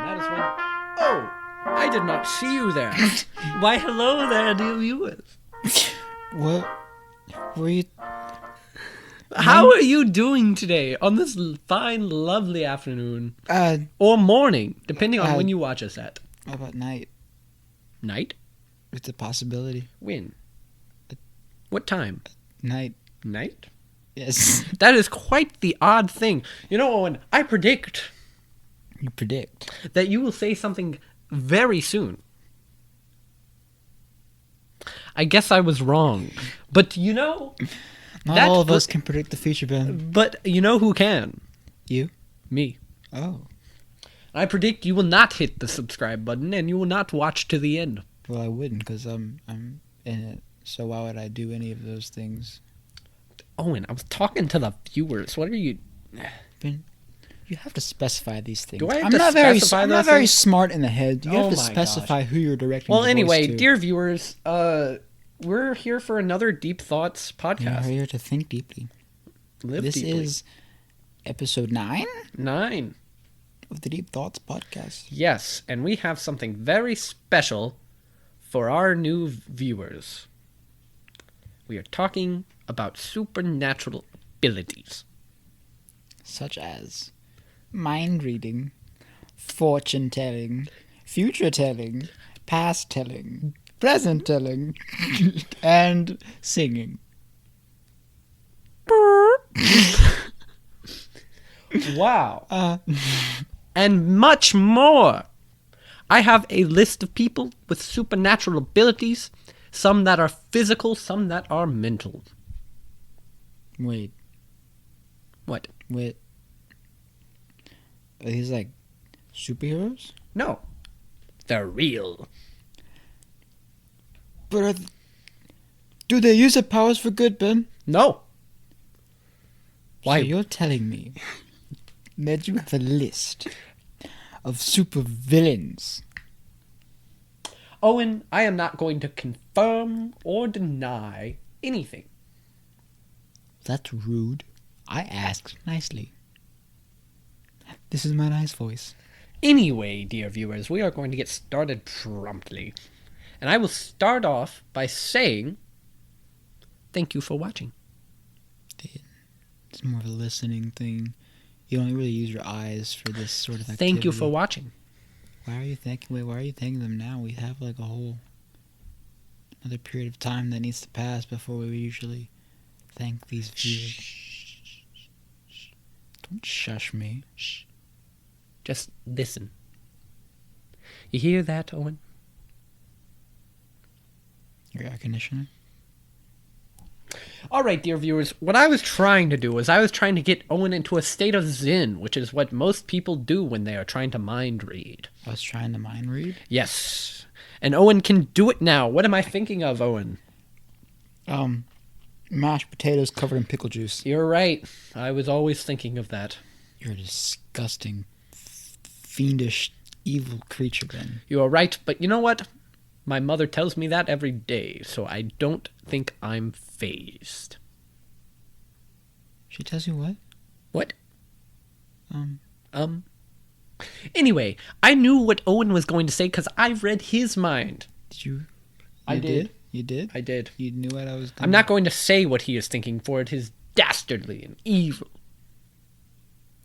that is when... Oh, I did not see you there. Why, hello there, dear viewers. What were you? How are you doing today on this fine, lovely afternoon? Or morning, depending on when you watch us at. How about night? Night? It's a possibility. When? What time? Night. Night? Yes. That is quite the odd thing. You know, Owen, I predict... You predict. ...that you will say something very soon. I guess I was wrong. But, you know... Not all of us can predict the future, Ben. But you know who can? You? Me. Oh. I predict you will not hit the subscribe button and you will not watch to the end. Well, I wouldn't, because I'm in it. So why would I do any of those things? Owen, I was talking to the viewers. What are you... Ben, you have to specify these things. Do I have I'm to not specify I'm those not very things? smart in the head. You Oh have to my specify gosh. who you're directing Well, your voice anyway, to. dear viewers, we're here for another Deep Thoughts podcast. We're here to think deeply. Live This deeply. is episode 9 9. of the Deep Thoughts podcast. Yes, and we have something very special for our new viewers. We are talking about supernatural abilities. Such as mind reading, fortune telling, future telling, past telling, present telling, and singing. Wow. And much more. I have a list of people with supernatural abilities, some that are physical, some that are mental. Wait. What? Are these like superheroes? No. They're real. But do they use their powers for good, Ben? No. Why? So you're telling me that you have a list of super villains? Owen, I am not going to confirm or deny anything. That's rude. I asked nicely. This is my nice voice. Anyway, dear viewers, we are going to get started promptly. And I will start off by saying, thank you for watching. It's more of a listening thing. You don't really use your eyes for this sort of activity. Thank you for watching. Why are you thanking them now? We have like a whole another period of time that needs to pass before we usually thank these viewers. Don't shush me. Shh. Just listen. You hear that, Owen? Your air conditioner? All right, dear viewers, what I was trying to do was I was trying to get Owen into a state of zen, which is what most people do when they are trying to mind read. I was trying to mind read? Yes. And Owen can do it now. What am I thinking of, Owen? Mashed potatoes covered in pickle juice. You're right. I was always thinking of that. You're a disgusting, fiendish, evil creature, Ben. You are right, but you know what? My mother tells me that every day, so I don't think I'm phased. She tells you what? What? Anyway, I knew what Owen was going to say because I read his mind. Did you? I did. You did? I did. You knew what I was doing? I'm not going to say what he is thinking, for it is dastardly and evil.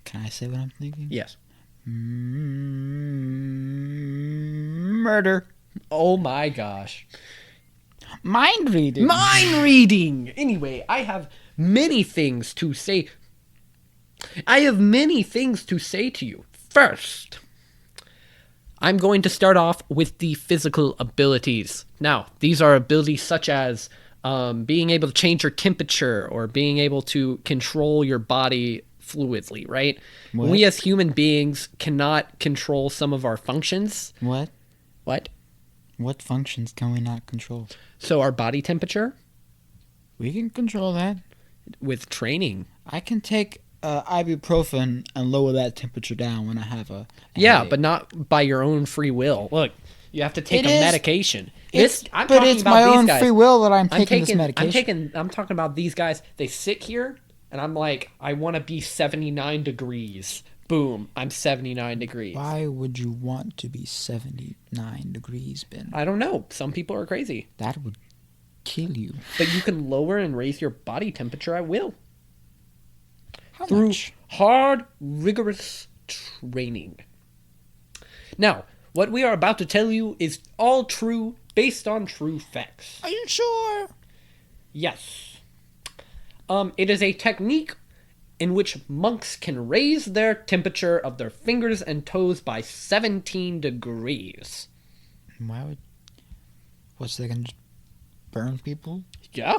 Can I say what I'm thinking? Yes. Murder. Oh my gosh. Mind reading. Mind reading! Anyway, I have many things to say. I have many things to say to you. First, I'm going to start off with the physical abilities. Now, these are abilities such as being able to change your temperature or being able to control your body fluidly, right? What? We as human beings cannot control some of our functions. What? What? What functions can we not control? So our body temperature We can control that. with training. I can take ibuprofen and lower that temperature down when I have a Yeah, headache. but not by your own free will. Look, you have to take It a is- medication. But talking it's about my these own guys. free will that I'm taking this medication. I'm talking about these guys. They sit here, and I'm like, I want to be 79 degrees. Boom, I'm 79 degrees. Why would you want to be 79 degrees, Ben? I don't know. Some people are crazy. That would kill you. But you can lower and raise your body temperature at will. How Through much? hard, rigorous training. Now, what we are about to tell you is all true, based on true facts. Are you sure? Yes. It is a technique in which monks can raise their temperature of their fingers and toes by 17 degrees. Why would... What's they gonna just burn people? Yeah.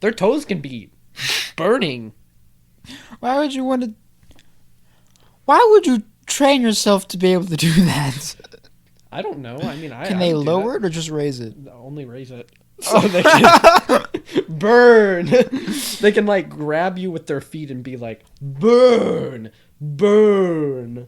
Their toes can be burning. Why would you want to... Why would you train yourself to be able to do that? I don't know. I mean, Can they lower it or just raise it? Only raise it. So they can burn. They can like grab you with their feet and be like, burn, burn,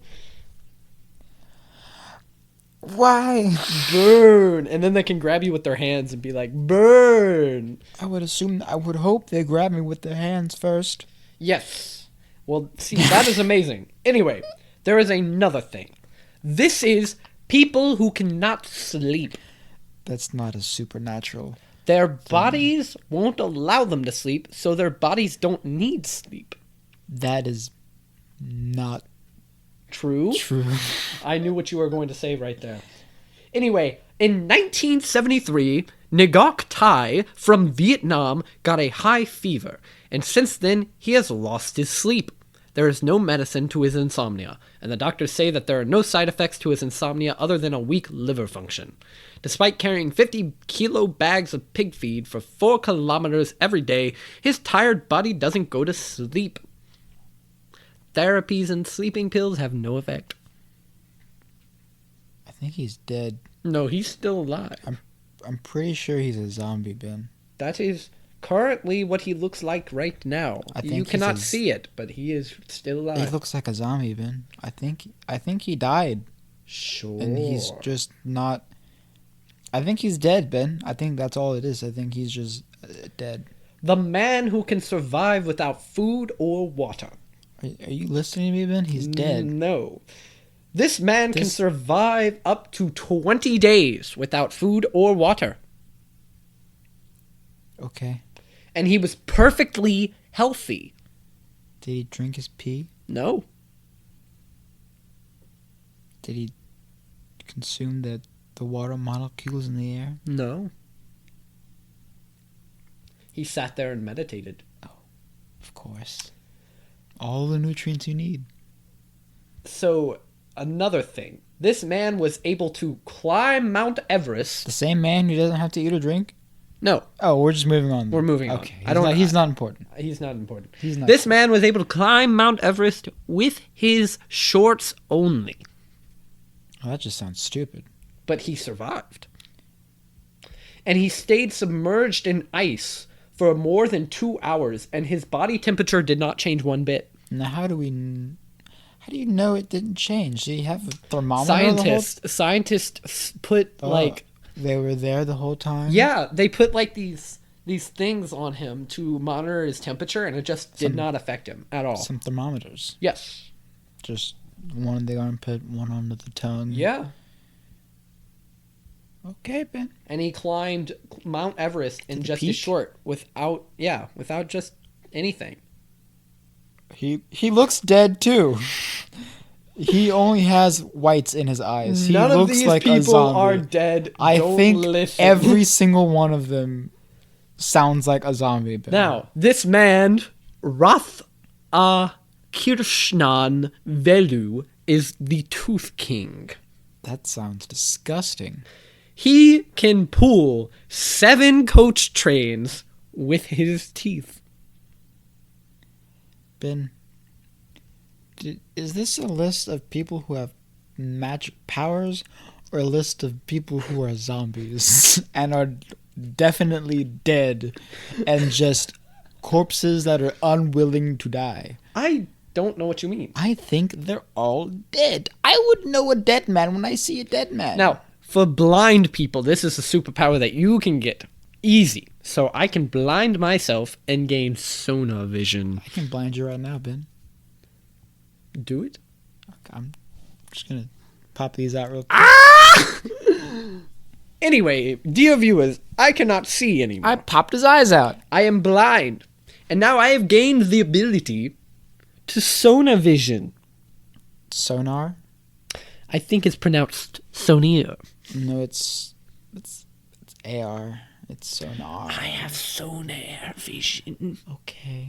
Why? burn. And then they can grab you with their hands and be like, burn. I would hope they grab me with their hands first. Yes. Well, see, that is amazing. Anyway, there is another thing. This is people who cannot sleep. That's not as supernatural. Their bodies won't allow them to sleep, so their bodies don't need sleep. That is not True? true. I knew what you were going to say right there. Anyway, in 1973, Ngoc Thai from Vietnam got a high fever, and since then, he has lost his sleep. There is no medicine to his insomnia, and the doctors say that there are no side effects to his insomnia other than a weak liver function. Despite carrying 50-kilo bags of pig feed for 4 kilometers every day, his tired body doesn't go to sleep. Therapies and sleeping pills have no effect. I think he's dead. No, he's still alive. I'm pretty sure he's a zombie, Ben. That is currently what he looks like right now. I think You cannot he's a- see it, but he is still He alive. looks like a zombie, Ben. I think he died, Sure. and he's just not. I think he's dead, Ben. I think that's all it is. I think he's just dead. The man who can survive without food or water. Are you listening to me, Ben? He's dead. No. This man can This- survive up to 20 days without food or water. Okay. And he was perfectly healthy. Did he drink his pee? No. Did he consume the water molecules in the air? No. He sat there and meditated. Of course. All the nutrients you need. So, another thing. This man was able to climb Mount Everest. The same man who doesn't have to eat or drink? No, Oh, we're just moving on. we're moving on. Okay. He's Not important. He's not important. He's not. This man was able to climb Mount Everest with his shorts only, Oh, that just sounds stupid. but he survived. And he stayed submerged in ice for more than 2 hours, and his body temperature did not change one bit. Now, how do you know it didn't change? Do you have a thermometer? Scientists put Oh. They were there the whole time? yeah, they put like these things on him to monitor his temperature, and it just did not affect him at all. Some thermometers. Yes. Just one in the armpit, one under the tongue. Yeah. Okay, Ben. And he climbed Mount Everest in the just a peak? short, without just anything. He looks dead too. He only has whites in his eyes. He None of looks these like a people zombie. are dead. I Don't think listen. every single one of them sounds like a zombie. Ben. Now, this man, Rath Kirshnan Velu, is the Tooth King. That sounds disgusting. He can pull 7 coach trains with his teeth. Ben, is this a list of people who have magic powers or a list of people who are zombies and are definitely dead and just corpses that are unwilling to die? I don't know what you mean. I think they're all dead. I would know a dead man when I see a dead man. Now, for blind people, this is a superpower that you can get easy. So I can blind myself and gain Sonar Vision. I can blind you right now, Ben. Do it? I'm just gonna pop these out real quick. Ah! Anyway, dear viewers, I cannot see anymore. I popped his eyes out. I am blind. And now I have gained the ability to Sonar Vision. Sonar? I think it's pronounced Sonar. No, it's AR. It's Sonar. I have Sonar Vision. Okay.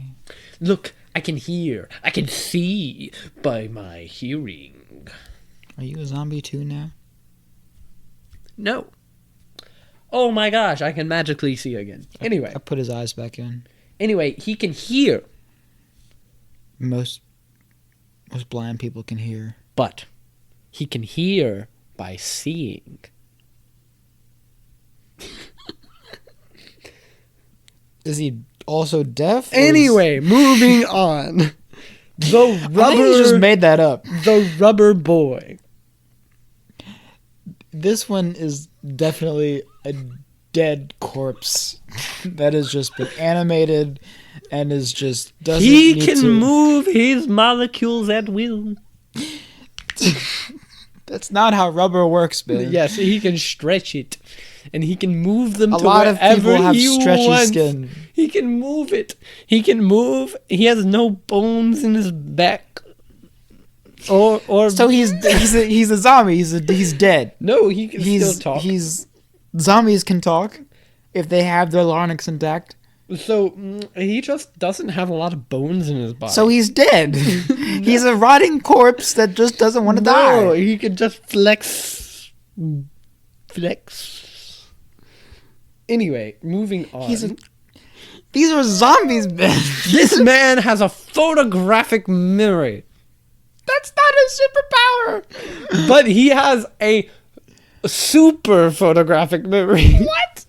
Look, I can hear. I can see by my hearing. Are you a zombie too now? No. Oh my gosh, I can magically see again. Anyway. I put his eyes back in. Anyway, he can hear. Most blind people can hear. But he can hear by seeing. Is he also deaf? Anyway, moving on. The rubber. I think he just made that up. The rubber boy. This one is definitely a dead corpse that has just been animated and is just doesn't. He need can to... move his molecules at will. That's not how rubber works, Ben. Yes, he can stretch it, and he can move them. A to lot of people wherever have he stretchy wants. skin. He can move it. He can move. He has no bones in his back. Or So he's a zombie. He's dead. No, he can still talk. Zombies can talk if they have their larynx intact. So he just doesn't have a lot of bones in his body. So he's dead. He's a rotting corpse that just doesn't want to No, die. he can just flex. Anyway, moving on. These are zombies, Ben. This man has a photographic memory. That's not a superpower. But he has a super photographic memory. What?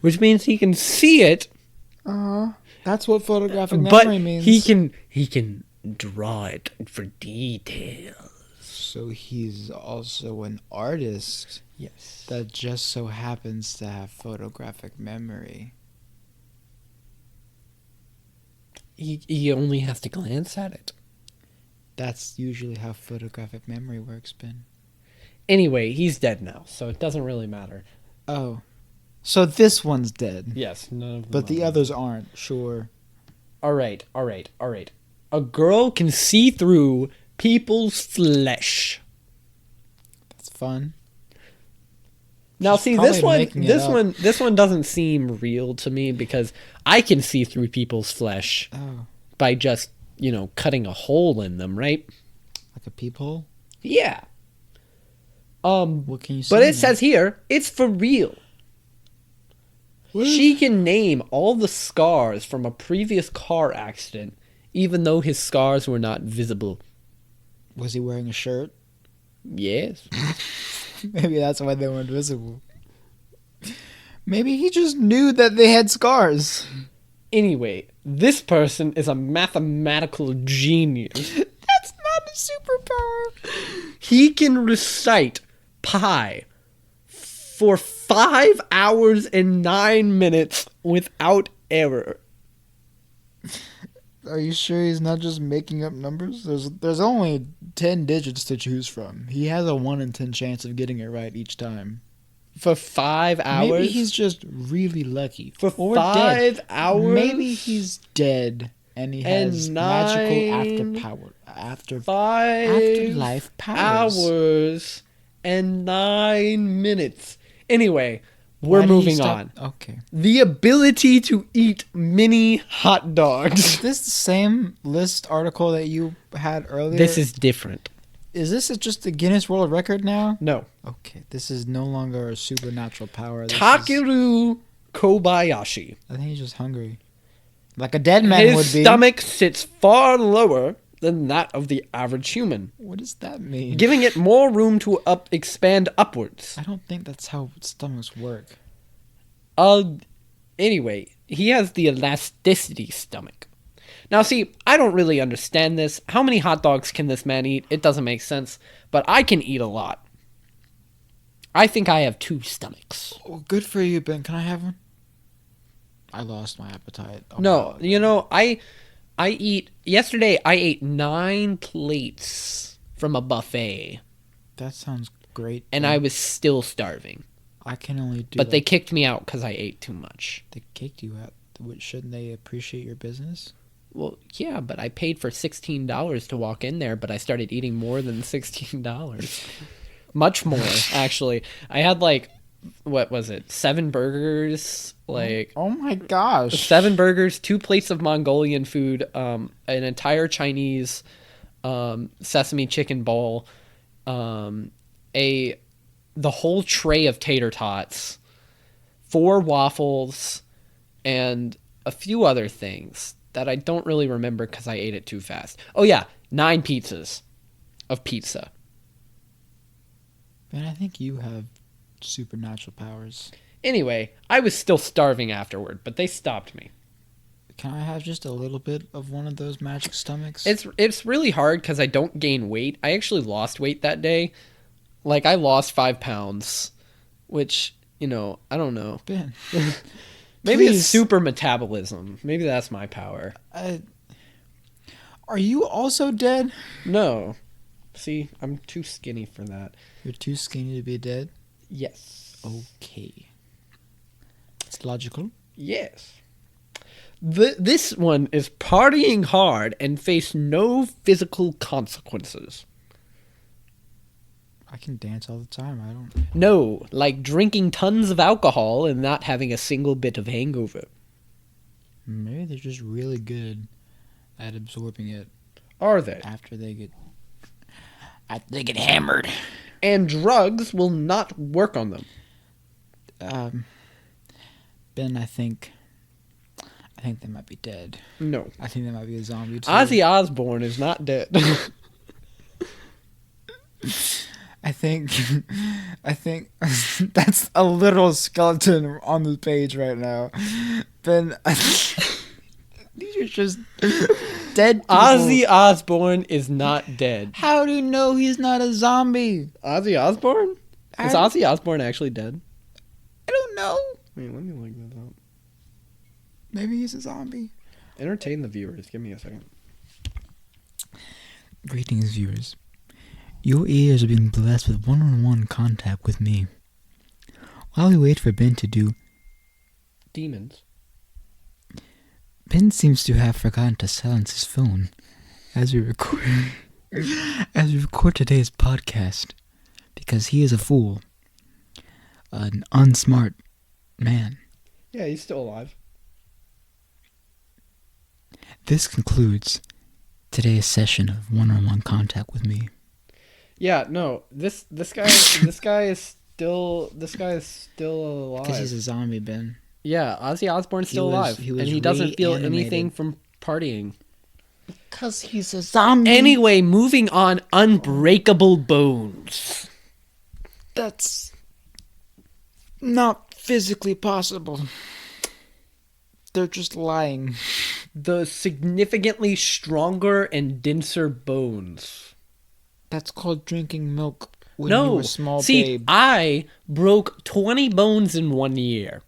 Which means he can see it. That's what photographic But memory means. he can draw it for details. So he's also an artist Yes. that just so happens to have photographic memory. He only has to glance at it. That's usually how photographic memory works, Ben. Anyway, he's dead now, so it doesn't really matter. Oh. So this one's dead. Yes, none of them But the are. others aren't, sure. All right. A girl can see through people's flesh. That's fun. Now, She's see, probably making it up. this one doesn't seem real to me because I can see through people's flesh Oh. by just, cutting a hole in them, right? Like a peephole? Yeah. What can you see? But it then? says here, it's for real. What? She can name all the scars from a previous car accident, even though his scars were not visible. Was he wearing a shirt? Yes. Maybe that's why they weren't visible. Maybe he just knew that they had scars. Anyway, this person is a mathematical genius. That's not a superpower. He can recite pi for 5 hours and 9 minutes without error. Are you sure he's not just making up numbers? There's only 10 digits to choose from. He has a 1 in 10 chance of getting it right each time. For 5 hours? Maybe he's just really lucky. For Or 5 dead. hours? Maybe he's dead and he has And magical afterlife powers. hours and 9 minutes. Anyway, Why we're did he moving stop- on. Okay. The ability to eat mini hot dogs. Is this the same list article that you had earlier? This is different. Is this just a Guinness World Record now? No. Okay, this is no longer a supernatural power. This is- Takeru Kobayashi. I think he's just hungry. Like a dead man His would be. stomach sits far lower than that of the average human, What does that mean? giving it more room to expand upwards. I don't think that's how stomachs work. Anyway, he has the elasticity stomach. Now, see, I don't really understand this. How many hot dogs can this man eat? It doesn't make sense, but I can eat a lot. I think I have 2 stomachs. Oh, good for you, Ben. Can I have one? I lost my appetite. Oh, No, my God. yesterday I ate 9 plates from a buffet. That sounds great. And I was still starving. I can only do. But they kicked me out because I ate too much. They kicked you out. Shouldn't they appreciate your business? Well, yeah, but I paid for $16 to walk in there, but I started eating more than $16. Much more, actually. I had like, what was it? 7 burgers, like Oh my gosh. 7 burgers, 2 plates of Mongolian food, an entire Chinese sesame chicken bowl, the whole tray of tater tots, 4 waffles, and a few other things that I don't really remember because I ate it too fast. Oh yeah, 9 pizzas of pizza. Man, I think you have supernatural powers. Anyway, I was still starving afterward, but they stopped me. Can I have just a little bit of one of those magic stomachs? It's really hard because I don't gain weight. I actually lost weight that day. Like, I lost 5 pounds, which, I don't know. Ben. Maybe Please. it's super metabolism. Maybe that's my power. Are you also dead? No. See, I'm too skinny for that. You're too skinny to be dead? Yes. Okay. It's logical. Yes. This one is partying hard and face no physical consequences. I can dance all the time. I don't. No, like drinking tons of alcohol and not having a single bit of hangover. Maybe they're just really good at absorbing it Are they? after they get hammered. And drugs will not work on them. Ben, I think they might be dead. No. I think they might be a zombie too. Ozzy Osbourne is not dead. I think that's a literal skeleton on the page right now. Ben, these are just dead people. Ozzy Osbourne is not dead. How do you know he's not a zombie? Ozzy Osbourne? Is Ozzy Osbourne actually dead? I don't know. Wait, let me look this up. Maybe he's a zombie. Entertain the viewers. Give me a second. Greetings, viewers. Your ears are being blessed with one-on-one contact with me. While we wait for Ben to do, Demons. Ben seems to have forgotten to silence his phone as we record today's podcast because he is a fool, an unsmart man. Yeah, he's still alive. This concludes today's session of one-on-one contact with me. Yeah, no. This guy is still alive. Because he's a zombie, Ben. Yeah, Ozzy Osbourne's still alive, and he doesn't feel anything from partying. Because he's a zombie. Anyway, moving on. Unbreakable Bones. That's not physically possible. They're just lying. The significantly stronger and denser bones. That's called drinking milk when you were a small babe. I broke 20 bones in 1 year.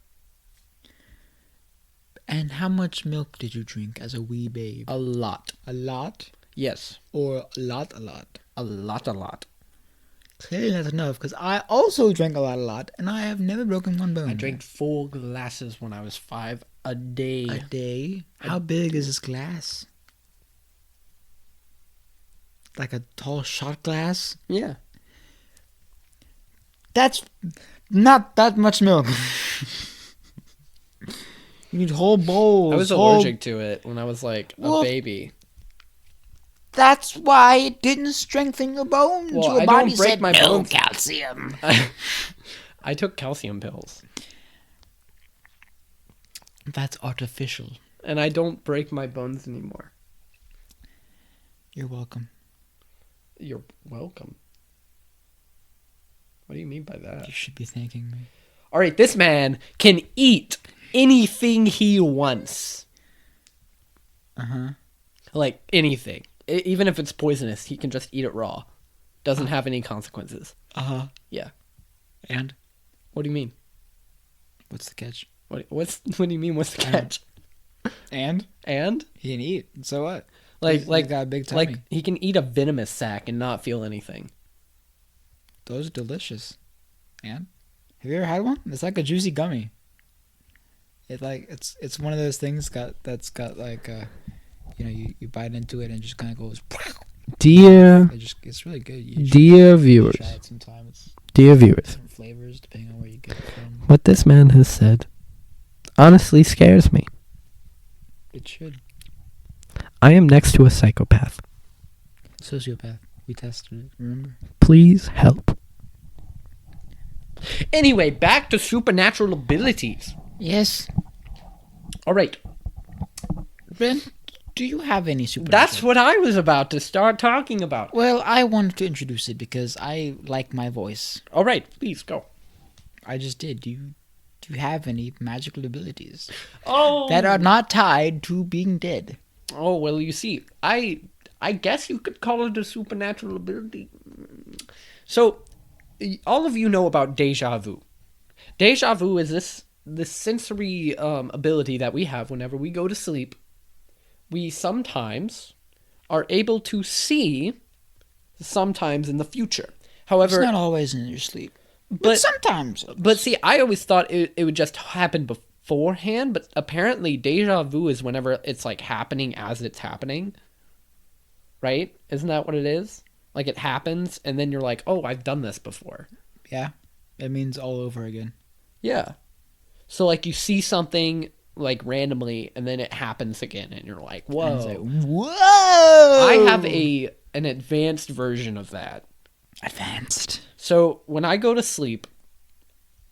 And how much milk did you drink as a wee babe? A lot. A lot? Yes. Or a lot? A lot. Clearly not enough, because I also drank a lot, and I have never broken one bone. I drank 4 glasses when I was 5 a day. A day? How big is this glass? Like a tall shot glass? Yeah. That's not that much milk. You need whole bowls. I was allergic to it when I was like a baby. That's why it didn't strengthen your bones. Well, your I body don't break said my no bones. calcium. I took calcium pills. That's artificial. And I don't break my bones anymore. You're welcome. You're welcome. What do you mean by that? You should be thanking me. All right, this man can eat anything he wants. Uh-huh. Like anything. Even if it's poisonous, he can just eat it raw. Doesn't have any consequences. Uh-huh. Yeah. And? What do you mean? What's the catch? What do you mean, what's the catch? And? And? He can eat. So what? Like He's got a big tummy. like he can eat a venomous sack and not feel anything. Those are delicious. Man, have you ever had one? It's like a juicy gummy. It's one of those things that's got like you bite into it and it just kind of goes. It's really good. Dear viewers, try it sometime. It's dear viewers, different flavors depending on where you get it from. what this man has said honestly scares me. It should. I am next to a psychopath. Sociopath. We tested it. Remember? Please help. Anyway, back to supernatural abilities. Yes. All right. Ben, do you have any supernatural? That's what I was about to start talking about. Well, I wanted to introduce it because I like my voice. All right, please go. I just did. Do you have any magical abilities Oh. that are not tied to being dead? Oh, well, you see, I guess you could call it a supernatural ability. So, all of you know about Deja Vu. Deja Vu is this sensory ability that we have whenever we go to sleep. We sometimes are able to see sometimes in the future. However, It's not always in your sleep. but sometimes. But see, I always thought it would just happen beforehand, but apparently Deja Vu is whenever it's like happening as it's happening. Right? Isn't that what it is? Like it happens and then you're like, "Oh, I've done this before." Yeah. It means all over again. Yeah. So like you see something like randomly and then it happens again and you're like, And "Whoa." it's like, whoa! I have an advanced version of that. Advanced. So when I go to sleep,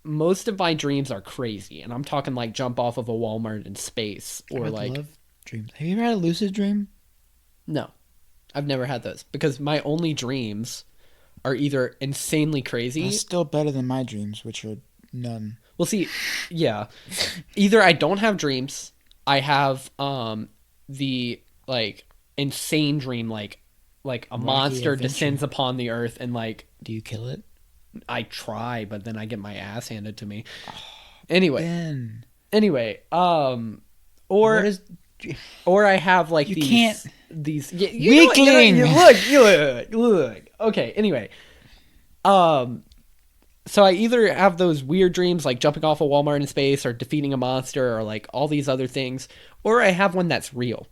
most of my dreams are crazy, and I'm talking like jump off of a Walmart in space, or I like love dreams. Have you ever had a lucid dream? no, I've never had those because my only dreams are either insanely crazy. That's still better than my dreams, which are none. Well, see, yeah, either I don't have dreams, I have the like insane dream, like a monster adventure. descends upon the earth and like Do you kill it? I try, but then I get my ass handed to me. Anyway. Ben. Or I have like You these can't- these Weakling! you look. Okay, anyway. So I either have those weird dreams like jumping off a Walmart in space or defeating a monster or like all these other things, or I have one that's real.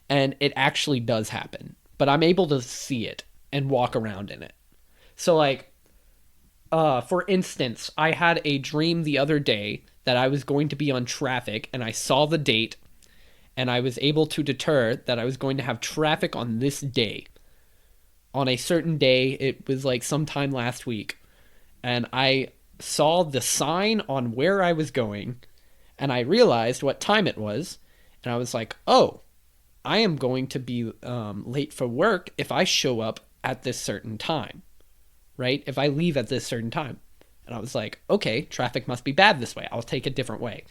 And it actually does happen, but I'm able to see it and walk around in it. So like for instance, I had a dream the other day that I was going to be on traffic and I saw the date and I was able to deter that I was going to have traffic on this day. On a certain day, it was like sometime last week, and I saw the sign on where I was going and I realized what time it was and I was like, oh, I am going to be late for work if I show up at this certain time. Right? If I leave at this certain time. And I was like, okay, traffic must be bad this way. I'll take a different way.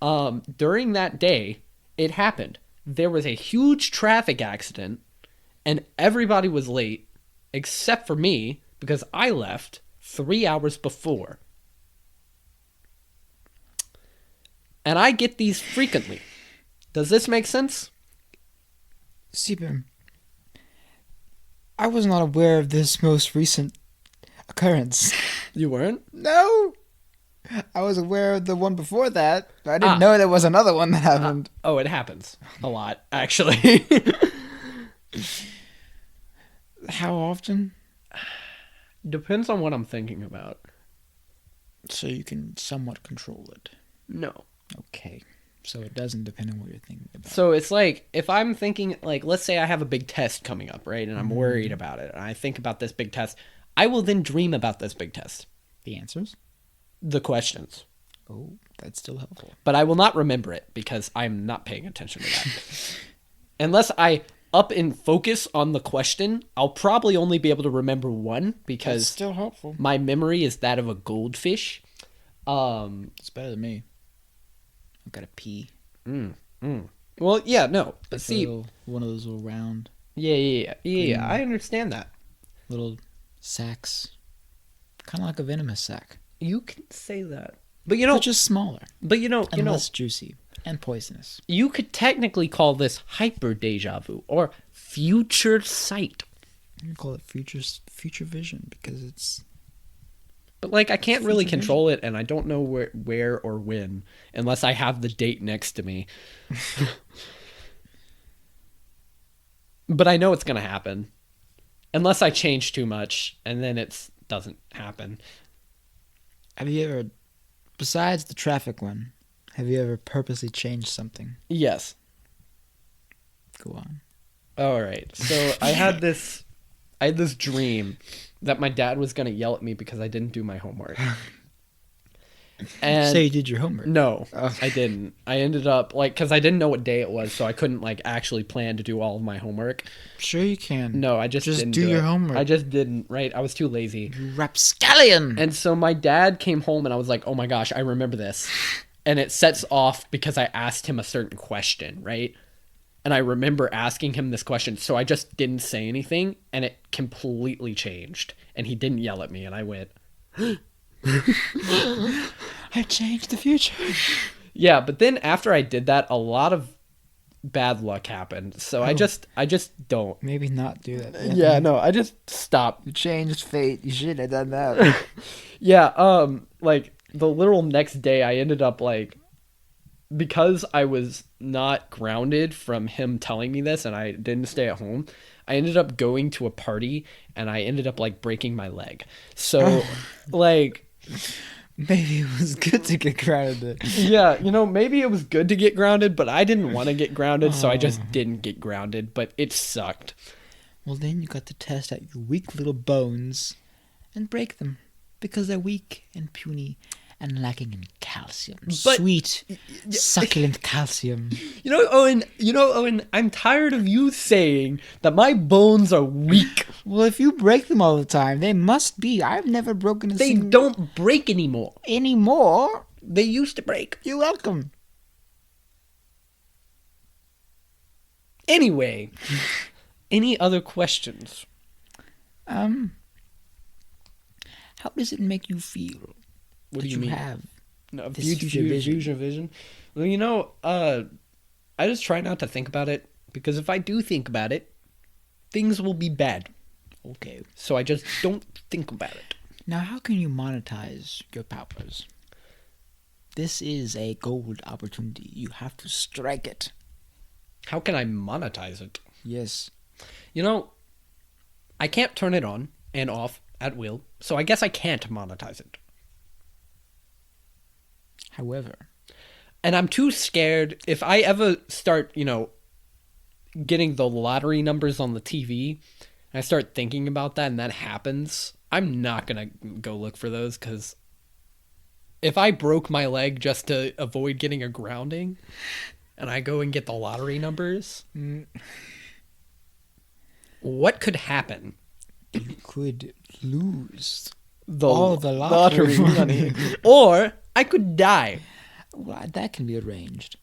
During that day, it happened. There was a huge traffic accident and everybody was late except for me because I left 3 hours before. And I get these frequently. Does this make sense? See, Ben, I was not aware of this most recent occurrence. You weren't? No! I was aware of the one before that, but I didn't know there was another one that happened. Oh, it happens a lot, actually. How often? Depends on what I'm thinking about. So you can somewhat control it. No. Okay. So it doesn't depend on what you're thinking about. So it's like, if I'm thinking, like, let's say I have a big test coming up, right? And I'm worried about it. And I think about this big test. I will then dream about this big test. The answers? The questions. Oh, that's still helpful. But I will not remember it because I'm not paying attention to that. Unless I up and focus on the question, I'll probably only be able to remember one That's because still helpful. my memory is that of a goldfish. It's better than me. I've got to pee. Well, yeah, no. But It's see, one of those little round yeah, I understand that. little sacks. Kind of like a venomous sac. You can say that. But you know, But just smaller but you know, and less juicy. And poisonous. You could technically call this hyper deja vu or future sight. You can call it future vision because it's... But like I can't really Future control it, and I don't know where or when unless I have the date next to me. But I know it's gonna happen, unless I change too much, and then it doesn't happen. Have you ever, besides the traffic one, have you ever purposely changed something? Yes. Go on. All right. So I had this dream that my dad was gonna yell at me because I didn't do my homework. And Say you did your homework. no, Oh. I didn't. I ended up because I didn't know what day it was, so I couldn't actually plan to do all of my homework. Sure you can. No, I just didn't do your it. homework. I just didn't. Right, I was too lazy. You rapscallion. And so my dad came home, and I was like, "Oh my gosh, I remember this." And it sets off because I asked him a certain question, right? And I remember asking him this question, so I just didn't say anything, and it completely changed. And he didn't yell at me, and I went, I changed the future. yeah. But then after I did that, a lot of bad luck happened. So I just don't. Maybe not do that. Yeah, no, I just stopped. You changed fate. You shouldn't have done that. Yeah, like the literal next day I ended up because I was not grounded from him telling me this and I didn't stay at home, I ended up going to a party and I ended up breaking my leg. So Maybe it was good to get grounded. yeah, maybe it was good to get grounded, but I didn't want to get grounded, so I just didn't get grounded, but it sucked. Well, then you got to test out your weak little bones and break them because they're weak and puny and lacking in calcium. Sweet, succulent calcium. Owen, I'm tired of you saying that my bones are weak. Well, if you break them all the time, they must be. I've never broken a They single... don't break anymore. Anymore? They used to break. You're welcome. Anyway, any other questions? How does it make you feel? What that do you mean? Have No, this future vision. Well, I just try not to think about it because if I do think about it, things will be bad. Okay. So I just don't think about it. Now, how can you monetize your powers? This is a gold opportunity. You have to strike it. How can I monetize it? Yes. I can't turn it on and off at will, so I guess I can't monetize it. However, and I'm too scared if I ever start, getting the lottery numbers on the TV, and I start thinking about that and that happens, I'm not going to go look for those because if I broke my leg just to avoid getting a grounding and I go and get the lottery numbers, what could happen? you could lose All the lottery money. Or I could die. Well, that can be arranged.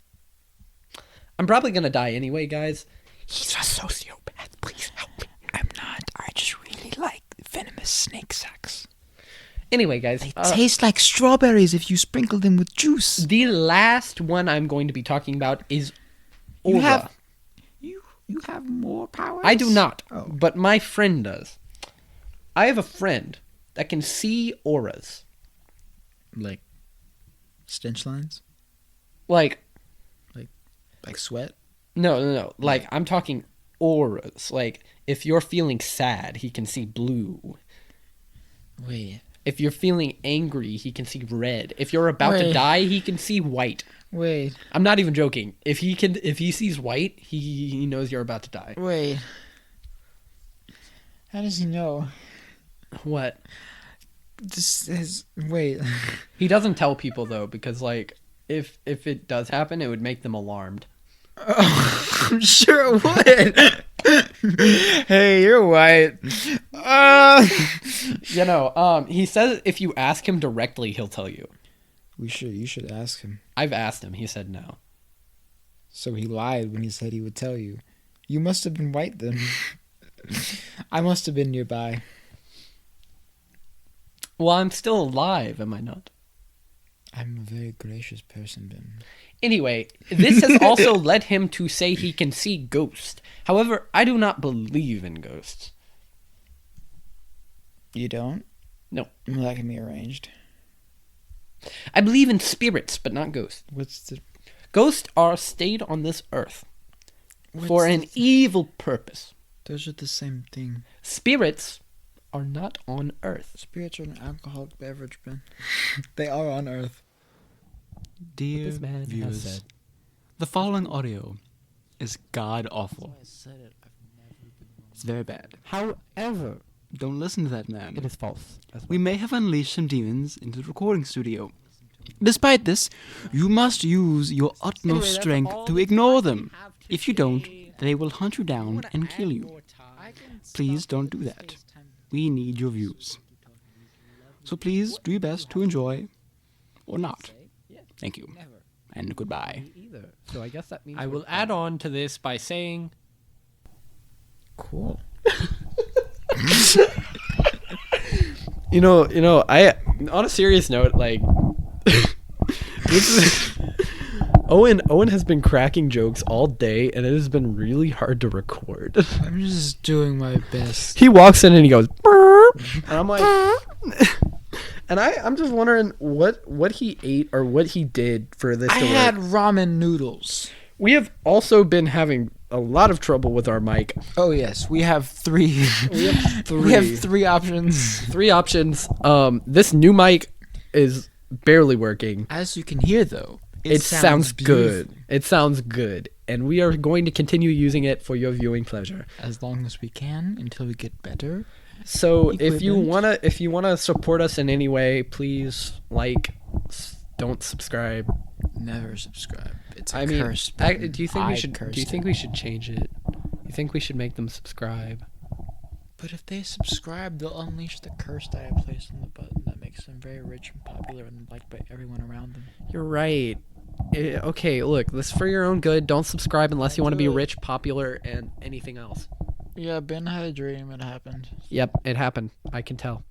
I'm probably going to die anyway, guys. He's a sociopath. Please help me. I'm not. I just really like venomous snake sacks. Anyway, guys. They taste like strawberries if you sprinkle them with juice. The last one I'm going to be talking about is aura. You have more powers? I do not, Oh. but my friend does. I have a friend that can see auras. Like stench lines? Like sweat? No. I'm talking auras. If you're feeling sad, he can see blue. Wait. If you're feeling angry, he can see red. If you're about to die, he can see white. Wait. I'm not even joking. If he sees white, he knows you're about to die. Wait. How does he know? What? Wait. He doesn't tell people though, because if it does happen, it would make them alarmed. Oh, I'm sure it would. Hey, you're white. He says if you ask him directly, he'll tell you. You should ask him. I've asked him. He said no. So he lied when he said he would tell you. You must have been white then. I must have been nearby. Well, I'm still alive, am I not? I'm a very gracious person, Ben. Anyway, this has also led him to say he can see ghosts. However, I do not believe in ghosts. You don't? No. Well, that can be arranged. I believe in spirits, but not ghosts. What's the... Ghosts are stayed on this earth for an evil purpose. Those are the same thing. Spirits are not on earth. Spirits are an alcoholic beverage, Ben. They are on earth. Dear This man has viewers, said. the following audio is god awful. It's very bad. However, Don't listen to that man. it is false. We may have unleashed some demons into the recording studio. Despite this, you must use your utmost strength to ignore them. If you don't, they will hunt you down and kill you. Please don't do that. We need your views. So please do your best to enjoy, or not. Thank you, and goodbye. Either. So I guess that means I will add on to this by saying, Cool. I on a serious note, like this is, Owen has been cracking jokes all day, and it has been really hard to record. I'm just doing my best. He walks in and he goes, "Burp," and I'm like, and I'm just wondering what he ate or what he did for this. I to had work. ramen noodles. We have also been having a lot of trouble with our mic. Oh yes, we have three. We have We have three options. Three options. This new mic is barely working. As you can hear, though, It sounds good. beautiful. It sounds good, and we are going to continue using it for your viewing pleasure. As long as we can until we get better. So if you Equipment. wanna support us in any way, please don't subscribe. Never subscribe. It's a I mean, curse. do Ben. you think I we should? Do you cursed think it. we should change it? You think we should make them subscribe? But if they subscribe, they'll unleash the curse that I placed on the button that makes them very rich and popular and liked by everyone around them. You're right. Okay, look, this is for your own good. Don't subscribe unless you want to be rich, popular, and anything else. Yeah, Ben had a dream. It happened. Yep, it happened. I can tell.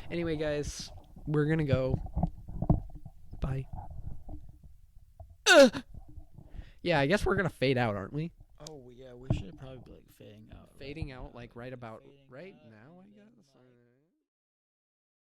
Anyway, guys, we're gonna go. Bye. Yeah, I guess we're gonna fade out, aren't we? Oh yeah, we should probably be like fading out. Fading out, like right now, I guess.